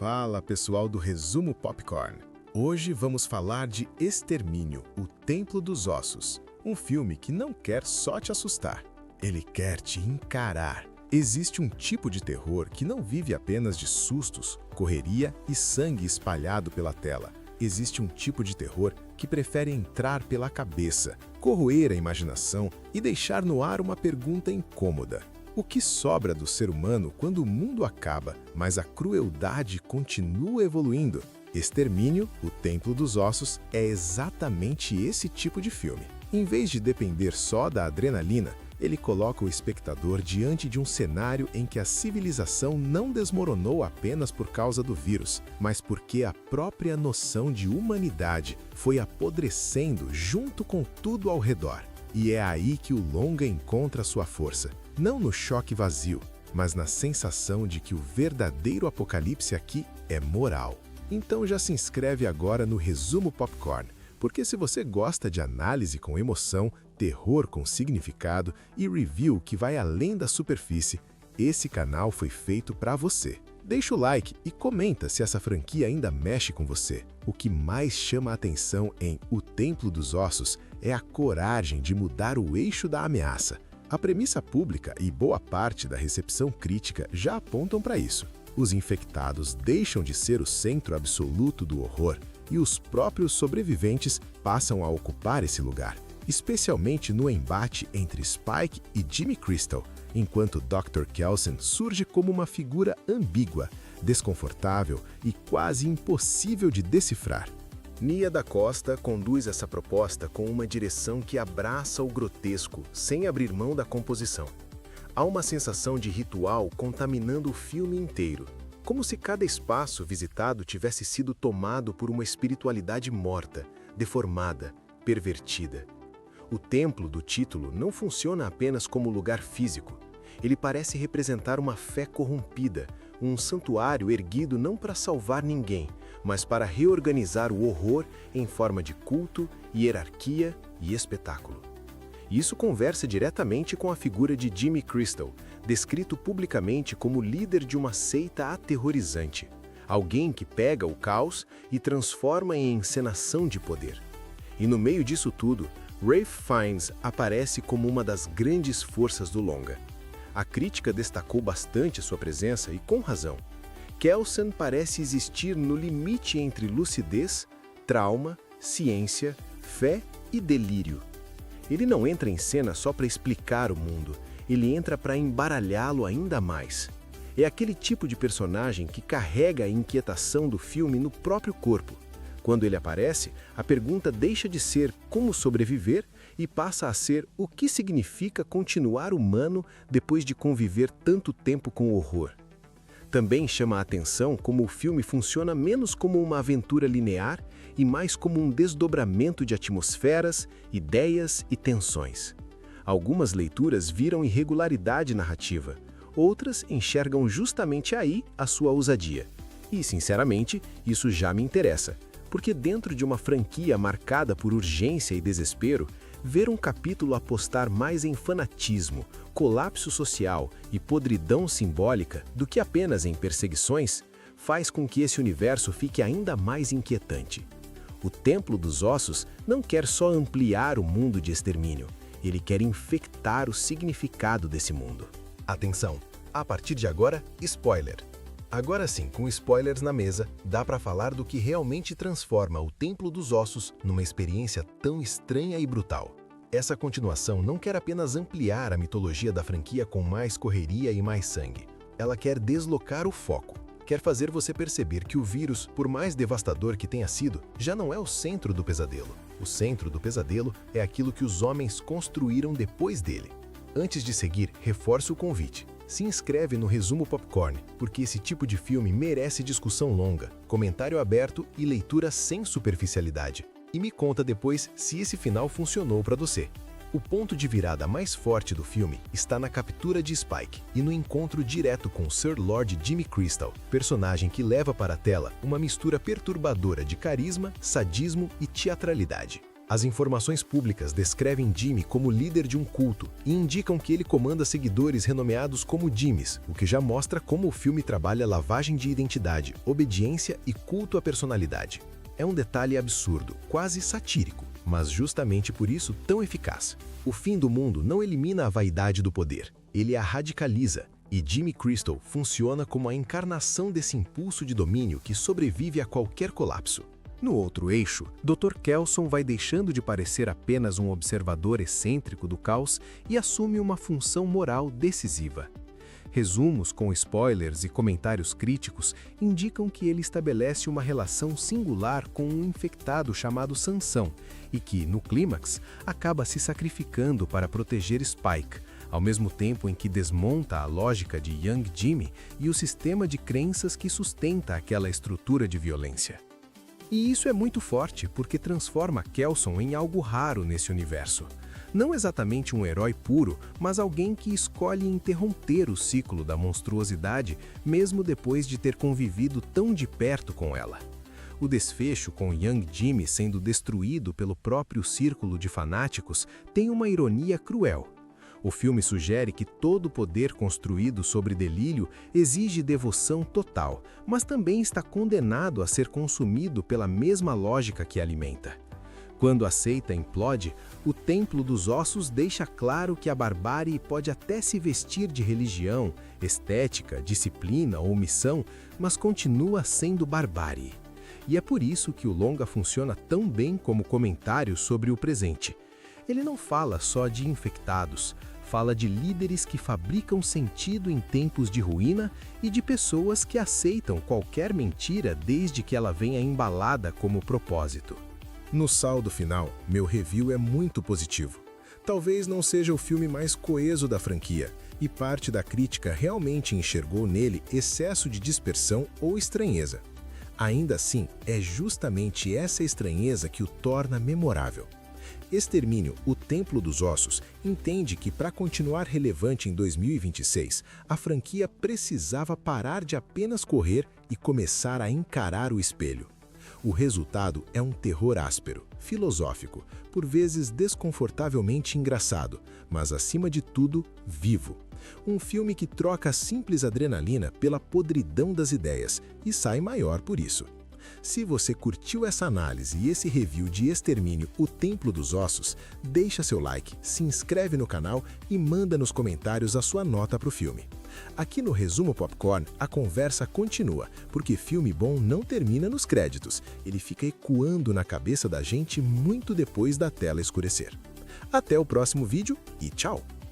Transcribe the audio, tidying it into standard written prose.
Fala, pessoal do Resumo Popcorn. Hoje vamos falar de Extermínio, o Templo dos Ossos, um filme que não quer só te assustar, ele quer te encarar. Existe um tipo de terror que não vive apenas de sustos, correria e sangue espalhado pela tela. Existe um tipo de terror que prefere entrar pela cabeça, corroer a imaginação e deixar no ar uma pergunta incômoda. O que sobra do ser humano quando o mundo acaba, mas a crueldade continua evoluindo? Extermínio, o Templo dos Ossos, é exatamente esse tipo de filme. Em vez de depender só da adrenalina, ele coloca o espectador diante de um cenário em que a civilização não desmoronou apenas por causa do vírus, mas porque a própria noção de humanidade foi apodrecendo junto com tudo ao redor. E é aí que o longa encontra sua força, não no choque vazio, mas na sensação de que o verdadeiro apocalipse aqui é moral. Então já se inscreve agora no Resumo Popcorn, porque se você gosta de análise com emoção, terror com significado e review que vai além da superfície, esse canal foi feito para você. Deixa o like e comenta se essa franquia ainda mexe com você. O que mais chama a atenção em O Templo dos Ossos é a coragem de mudar o eixo da ameaça. A premissa pública e boa parte da recepção crítica já apontam para isso. Os infectados deixam de ser o centro absoluto do horror e os próprios sobreviventes passam a ocupar esse lugar, especialmente no embate entre Spike e Jimmy Crystal, enquanto Dr. Kelsen surge como uma figura ambígua, desconfortável e quase impossível de decifrar. Nia da Costa conduz essa proposta com uma direção que abraça o grotesco, sem abrir mão da composição. Há uma sensação de ritual contaminando o filme inteiro, como se cada espaço visitado tivesse sido tomado por uma espiritualidade morta, deformada, pervertida. O templo do título não funciona apenas como lugar físico. Ele parece representar uma fé corrompida, um santuário erguido não para salvar ninguém, mas para reorganizar o horror em forma de culto, hierarquia e espetáculo. Isso conversa diretamente com a figura de Jimmy Crystal, descrito publicamente como líder de uma seita aterrorizante, alguém que pega o caos e transforma em encenação de poder. E no meio disso tudo, Ralph Fiennes aparece como uma das grandes forças do longa. A crítica destacou bastante sua presença e com razão. Kelsen parece existir no limite entre lucidez, trauma, ciência, fé e delírio. Ele não entra em cena só para explicar o mundo, ele entra para embaralhá-lo ainda mais. É aquele tipo de personagem que carrega a inquietação do filme no próprio corpo. Quando ele aparece, a pergunta deixa de ser como sobreviver e passa a ser o que significa continuar humano depois de conviver tanto tempo com o horror. Também chama a atenção como o filme funciona menos como uma aventura linear e mais como um desdobramento de atmosferas, ideias e tensões. Algumas leituras viram irregularidade narrativa, outras enxergam justamente aí a sua ousadia. E, sinceramente, isso já me interessa, porque dentro de uma franquia marcada por urgência e desespero, ver um capítulo apostar mais em fanatismo, colapso social e podridão simbólica do que apenas em perseguições, faz com que esse universo fique ainda mais inquietante. O Templo dos Ossos não quer só ampliar o mundo de extermínio, ele quer infectar o significado desse mundo. Atenção! A partir de agora, spoiler! Agora sim, com spoilers na mesa, dá para falar do que realmente transforma o Templo dos Ossos numa experiência tão estranha e brutal. Essa continuação não quer apenas ampliar a mitologia da franquia com mais correria e mais sangue. Ela quer deslocar o foco. Quer fazer você perceber que o vírus, por mais devastador que tenha sido, já não é o centro do pesadelo. O centro do pesadelo é aquilo que os homens construíram depois dele. Antes de seguir, reforço o convite. Se inscreve no Resumo Popcorn, porque esse tipo de filme merece discussão longa, comentário aberto e leitura sem superficialidade. E me conta depois se esse final funcionou para você. O ponto de virada mais forte do filme está na captura de Spike e no encontro direto com Sir Lord Jimmy Crystal, personagem que leva para a tela uma mistura perturbadora de carisma, sadismo e teatralidade. As informações públicas descrevem Jimmy como líder de um culto e indicam que ele comanda seguidores renomeados como Jimmys, o que já mostra como o filme trabalha lavagem de identidade, obediência e culto à personalidade. É um detalhe absurdo, quase satírico, mas justamente por isso tão eficaz. O fim do mundo não elimina a vaidade do poder, ele a radicaliza, e Jimmy Crystal funciona como a encarnação desse impulso de domínio que sobrevive a qualquer colapso. No outro eixo, Dr. Kelson vai deixando de parecer apenas um observador excêntrico do caos e assume uma função moral decisiva. Resumos com spoilers e comentários críticos indicam que ele estabelece uma relação singular com um infectado chamado Sansão e que, no clímax, acaba se sacrificando para proteger Spike, ao mesmo tempo em que desmonta a lógica de Young Jimmy e o sistema de crenças que sustenta aquela estrutura de violência. E isso é muito forte porque transforma Kelson em algo raro nesse universo. Não exatamente um herói puro, mas alguém que escolhe interromper o ciclo da monstruosidade mesmo depois de ter convivido tão de perto com ela. O desfecho com Young Jimmy sendo destruído pelo próprio círculo de fanáticos tem uma ironia cruel. O filme sugere que todo poder construído sobre delírio exige devoção total, mas também está condenado a ser consumido pela mesma lógica que alimenta. Quando a seita implode, o Templo dos Ossos deixa claro que a barbárie pode até se vestir de religião, estética, disciplina ou missão, mas continua sendo barbárie. E é por isso que o longa funciona tão bem como comentário sobre o presente. Ele não fala só de infectados, fala de líderes que fabricam sentido em tempos de ruína e de pessoas que aceitam qualquer mentira desde que ela venha embalada como propósito. No saldo final, meu review é muito positivo. Talvez não seja o filme mais coeso da franquia, e parte da crítica realmente enxergou nele excesso de dispersão ou estranheza. Ainda assim, é justamente essa estranheza que o torna memorável. Extermínio, o Templo dos Ossos, entende que para continuar relevante em 2026, a franquia precisava parar de apenas correr e começar a encarar o espelho. O resultado é um terror áspero, filosófico, por vezes desconfortavelmente engraçado, mas acima de tudo, vivo. Um filme que troca a simples adrenalina pela podridão das ideias e sai maior por isso. Se você curtiu essa análise e esse review de Extermínio, o Templo dos Ossos, deixa seu like, se inscreve no canal e manda nos comentários a sua nota para o filme. Aqui no Resumo Popcorn, a conversa continua, porque filme bom não termina nos créditos, ele fica ecoando na cabeça da gente muito depois da tela escurecer. Até o próximo vídeo e tchau!